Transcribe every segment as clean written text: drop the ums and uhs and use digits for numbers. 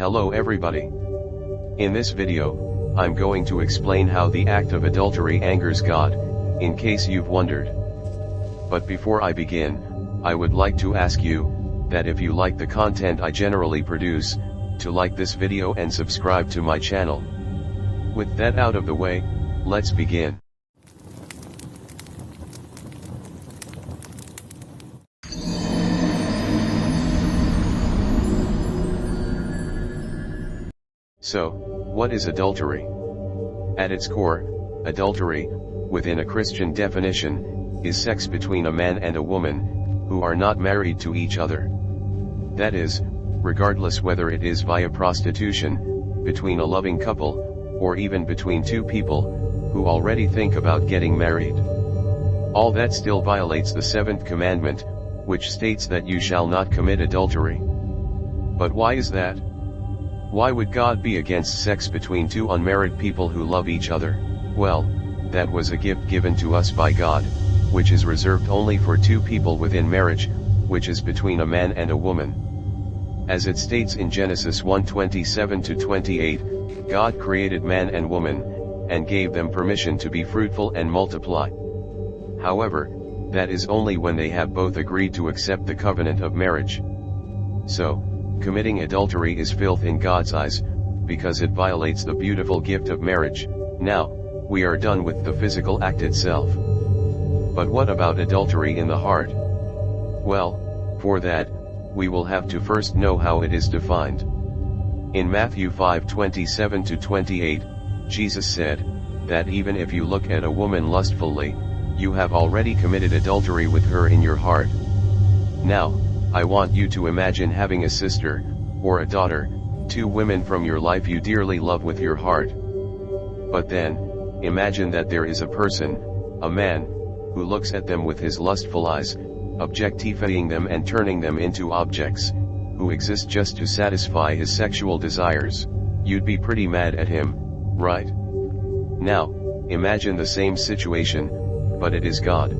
Hello everybody. In this video, I'm going to explain how the act of adultery angers God, in case you've wondered. But before I begin, I would like to ask you, that if you like the content I generally produce, to like this video and subscribe to my channel. With that out of the way, let's begin. So, what is adultery? At its core, adultery, within a Christian definition, is sex between a man and a woman, who are not married to each other. That is, regardless whether it is via prostitution, between a loving couple, or even between two people, who already think about getting married. All that still violates the seventh commandment, which states that you shall not commit adultery. But why is that? Why would God be against sex between two unmarried people who love each other? Well, that was a gift given to us by God, which is reserved only for two people within marriage, which is between a man and a woman. As it states in Genesis 1:27-28, God created man and woman, and gave them permission to be fruitful and multiply. However, that is only when they have both agreed to accept the covenant of marriage. So, committing adultery is filth in God's eyes, because it violates the beautiful gift of marriage. Now, we are done with the physical act itself. But what about adultery in the heart? Well, for that, we will have to first know how it is defined. In Matthew 5:27-28, Jesus said, that even if you look at a woman lustfully, you have already committed adultery with her in your heart. Now, I want you to imagine having a sister, or a daughter, two women from your life you dearly love with your heart. But then, imagine that there is a person, a man, who looks at them with his lustful eyes, objectifying them and turning them into objects, who exist just to satisfy his sexual desires. You'd be pretty mad at him, right? Now, imagine the same situation, but it is God.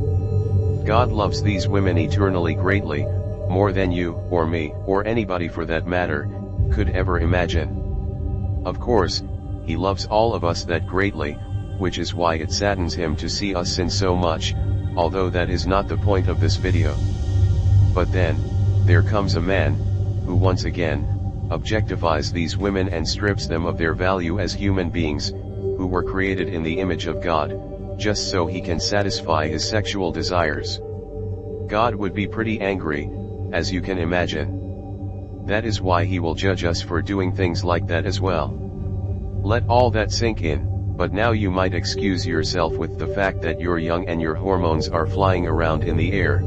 God loves these women eternally greatly, more than you, or me, or anybody for that matter, could ever imagine. Of course, he loves all of us that greatly, which is why it saddens him to see us sin so much, although that is not the point of this video. But then, there comes a man, who once again, objectifies these women and strips them of their value as human beings, who were created in the image of God, just so he can satisfy his sexual desires. God would be pretty angry, as you can imagine. That is why he will judge us for doing things like that as well. Let all that sink in, but now you might excuse yourself with the fact that you're young and your hormones are flying around in the air.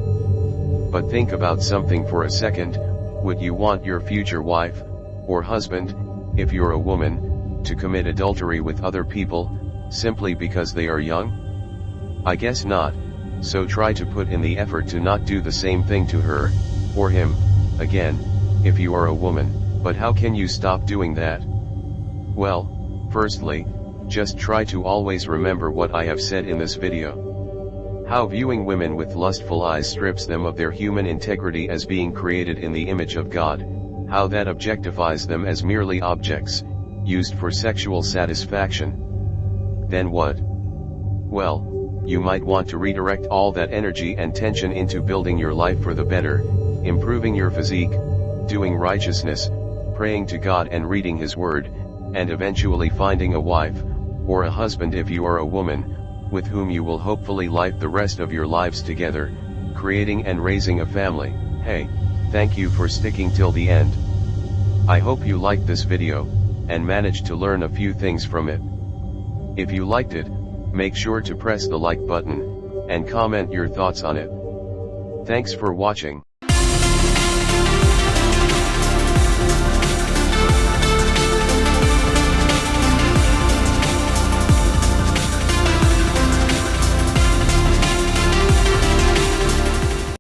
But think about something for a second. Would you want your future wife, or husband, if you're a woman, to commit adultery with other people, simply because they are young? I guess not, so try to put in the effort to not do the same thing to her, or him, again, if you are a woman. But how can you stop doing that? Well, firstly, just try to always remember what I have said in this video. How viewing women with lustful eyes strips them of their human integrity as being created in the image of God, how that objectifies them as merely objects, used for sexual satisfaction. Then what? Well, you might want to redirect all that energy and tension into building your life for the better, improving your physique, doing righteousness, praying to God and reading His Word, and eventually finding a wife, or a husband if you are a woman, with whom you will hopefully live the rest of your lives together, creating and raising a family. Hey, thank you for sticking till the end. I hope you liked this video, and managed to learn a few things from it. If you liked it, make sure to press the like button, and comment your thoughts on it. Thanks for watching.